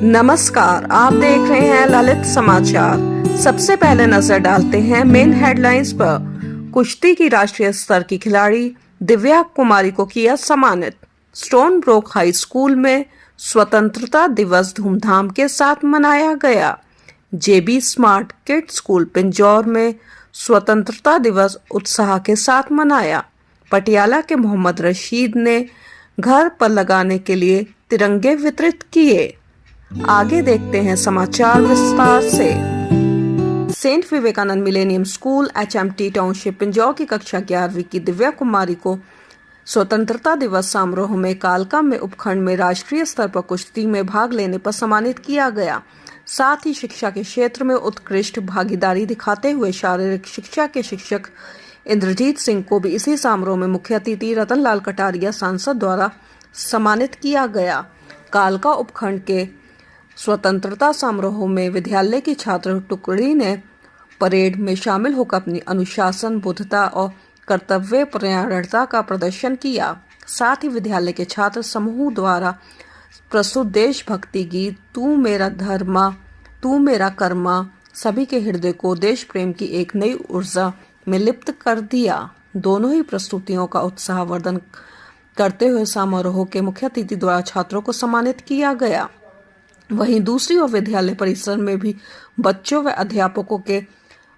नमस्कार, आप देख रहे हैं ललित समाचार। सबसे पहले नजर डालते हैं मेन हेडलाइंस पर। कुश्ती की राष्ट्रीय स्तर की खिलाड़ी दिव्या कुमारी को किया सम्मानित। स्टोन ब्रोक हाई स्कूल में स्वतंत्रता दिवस धूमधाम के साथ मनाया गया। जेबी स्मार्ट किड स्कूल पिंजौर में स्वतंत्रता दिवस उत्साह के साथ मनाया। पटियाला के मोहम्मद रशीद ने घर पर लगाने के लिए तिरंगे वितरित किए। आगे देखते हैं समाचार विस्तार से। Saint Vivekananda millennium school HMT township Pinjore की कक्षा 11वीं की दिव्या कुमारी को स्वतंत्रता दिवस समारोह में कालका में उपखंड में राष्ट्रीय स्तर पर कुश्ती में भाग लेने पर सम्मानित किया गया। साथ ही शिक्षा के क्षेत्र में उत्कृष्ट भागीदारी दिखाते हुए शारीरिक शिक्षा के शिक्षक इंद्रजीत सिंह को भी इसी समारोह में मुख्य अतिथि रतनलाल कटारिया सांसद द्वारा सम्मानित किया गया। कालका उपखंड के स्वतंत्रता समारोह में विद्यालय की छात्र टुकड़ी ने परेड में शामिल होकर अपनी अनुशासन, बुद्धता और कर्तव्य परायणता का प्रदर्शन किया। साथ ही विद्यालय के छात्र समूह द्वारा प्रस्तुत देशभक्ति गीत तू मेरा धर्मा तू मेरा कर्मा सभी के हृदय को देश प्रेम की एक नई ऊर्जा में लिप्त कर दिया। दोनों ही प्रस्तुतियों का उत्साहवर्धन करते हुए समारोह के मुख्य अतिथि द्वारा छात्रों को सम्मानित किया गया। वहीं दूसरी ओर विद्यालय परिसर में भी बच्चों व अध्यापकों के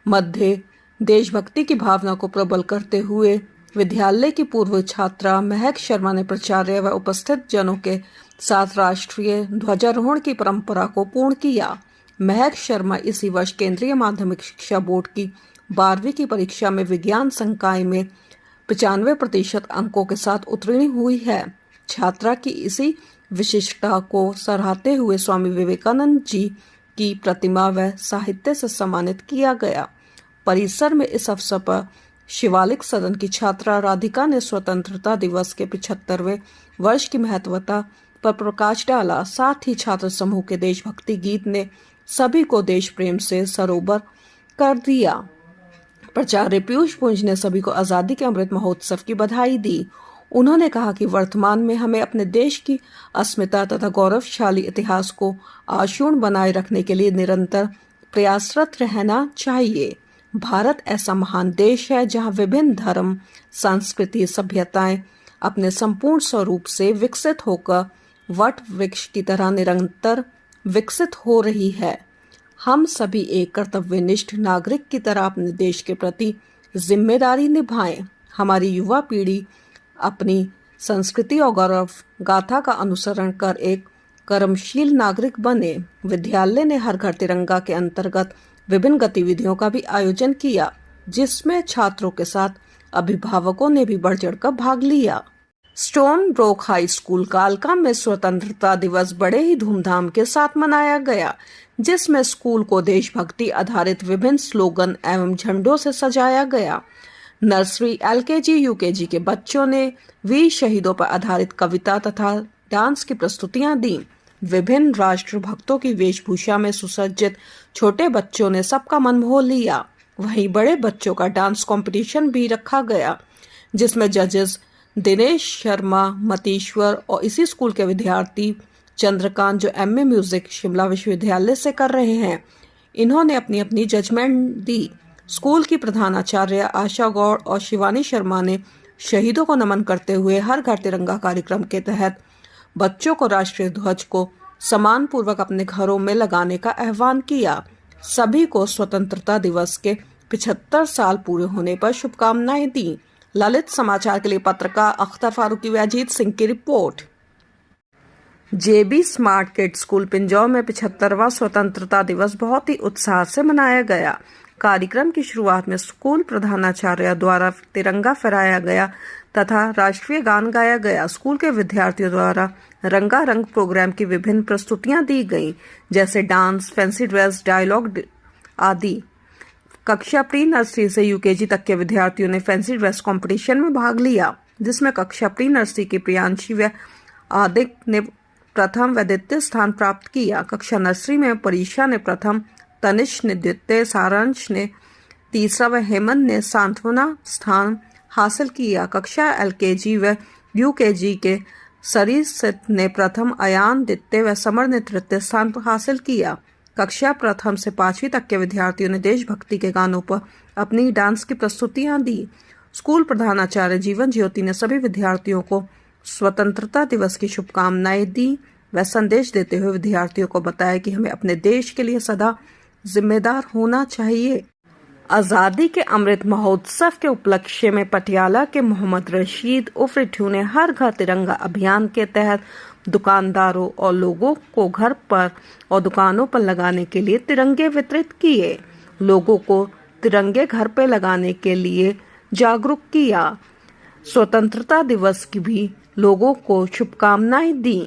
मध्य देशभक्ति की भावना को प्रबल करते हुए विद्यालय की पूर्व छात्रा महक शर्मा ने प्राचार्य व उपस्थित जनों के साथ राष्ट्रीय ध्वजारोहण की परंपरा को पूर्ण किया। महक शर्मा इसी वर्ष केंद्रीय माध्यमिक शिक्षा बोर्ड की 12वीं की परीक्षा में विज्ञान संकाय में 95% अंकों के साथ उत्तीर्ण हुई है। छात्रा की इसी विशिष्टता को सराहते हुए स्वामी विवेकानंद जी की प्रतिमा व साहित्य से सम्मानित किया गया। परिसर में इस अवसर पर शिवालिक सदन की छात्रा राधिका ने स्वतंत्रता दिवस के 75वें वर्ष की महत्वता पर प्रकाश डाला। साथ ही छात्र समूह के देशभक्ति गीत ने सभी को देश प्रेम से सरोवर कर दिया। प्राचार्य पीयूष पुंज ने सभी को आजादी के अमृत महोत्सव की बधाई दी। उन्होंने कहा कि वर्तमान में हमें अपने देश की अस्मिता तथा गौरवशाली इतिहास को अक्षुण्ण बनाए रखने के लिए निरंतर प्रयासरत रहना चाहिए। भारत ऐसा महान देश है जहां विभिन्न धर्म, संस्कृति, सभ्यताएं अपने संपूर्ण स्वरूप से विकसित होकर वट वृक्ष की तरह निरंतर विकसित हो रही है। हम सभी एक कर्तव्यनिष्ठ नागरिक की तरह अपने देश के प्रति जिम्मेदारी निभाएं। हमारी युवा पीढ़ी अपनी संस्कृति और गौरव गाथा का अनुसरण कर एक कर्मशील नागरिक बने। विद्यालय ने हर घर तिरंगा के अंतर्गत विभिन्न गतिविधियों का भी आयोजन किया, जिसमें छात्रों के साथ अभिभावकों ने भी बढ़ चढ़कर भाग लिया। स्टोन ब्रोक हाई स्कूल कालका में स्वतंत्रता दिवस बड़े ही धूमधाम के साथ मनाया गया, जिसमें स्कूल को देशभक्ति आधारित विभिन्न स्लोगन एवं झंडों से सजाया गया। नर्सरी, LKG, UKG के बच्चों ने वीर शहीदों पर आधारित कविता तथा डांस की प्रस्तुतियां दी। विभिन्न राष्ट्र भक्तों की वेशभूषा में सुसज्जित छोटे बच्चों ने सबका मन मोह लिया। वहीं बड़े बच्चों का डांस कंपटीशन भी रखा गया, जिसमें जजेस दिनेश शर्मा मतीश्वर और इसी स्कूल के विद्यार्थी चंद्रकांत जो MA म्यूजिक शिमला विश्वविद्यालय से कर रहे हैं, इन्होंने अपनी अपनी जजमेंट दी। स्कूल की प्रधानाचार्य आशा गौड़ और शिवानी शर्मा ने शहीदों को नमन करते हुए हर घर तिरंगा कार्यक्रम के तहत बच्चों को राष्ट्रीय ध्वज को सम्मान पूर्वक अपने घरों में लगाने का आह्वान किया। सभी को स्वतंत्रता दिवस के 75 साल पूरे होने पर शुभकामनाएं दी। ललित समाचार के लिए पत्रकार अख्तर फारूकी व अजीत सिंह की रिपोर्ट। जेबी स्मार्ट किड स्कूल पिंजौर में 75वां स्वतंत्रता दिवस बहुत ही उत्साह से मनाया गया। कार्यक्रम की शुरुआत में स्कूल प्रधानाचार्य द्वारा तिरंगा फहराया गया तथा राष्ट्रीय गान गाया गया। स्कूल के विद्यार्थियों द्वारा रंगारंग प्रोग्राम की विभिन्न प्रस्तुतियां दी गईं, जैसे डांस, फैंसी ड्रेस, डायलॉग आदि। कक्षा प्री नर्सरी से UKG तक के विद्यार्थियों ने फैंसी ड्रेस कंपटीशन में भाग लिया, जिसमें कक्षा प्री नर्सरी की प्रियांशी व आदिक ने प्रथम व द्वितीय स्थान प्राप्त किया। कक्षा नर्सरी में परीक्षा ने प्रथम, तनिष्क ने द्वितीय, सारांश ने तीसरा व हेमंत ने सांत्वना स्थान हासिल किया। कक्षा LKG व UKG के सरिसित ने प्रथम, अयान द्वितीय व समर ने तृतीय स्थान हासिल किया। कक्षा प्रथम से 5वीं तक के विद्यार्थियों ने देशभक्ति के गानों पर अपनी डांस की प्रस्तुतियां दी। स्कूल प्रधानाचार्य जीवन ज्योति ने सभी विद्यार्थियों को स्वतंत्रता दिवस की शुभकामनाएं दी व संदेश देते हुए विद्यार्थियों को बताया कि हमें अपने देश के लिए सदा जिम्मेदार होना चाहिए। आज़ादी के अमृत महोत्सव के उपलक्ष्य में पटियाला के मोहम्मद रशीद उर्फ रिठू ने हर घर तिरंगा अभियान के तहत दुकानदारों और लोगों को घर पर और दुकानों पर लगाने के लिए तिरंगे वितरित किए। लोगों को तिरंगे घर पर लगाने के लिए जागरूक किया। स्वतंत्रता दिवस की भी लोगों को शुभकामनाएं दी।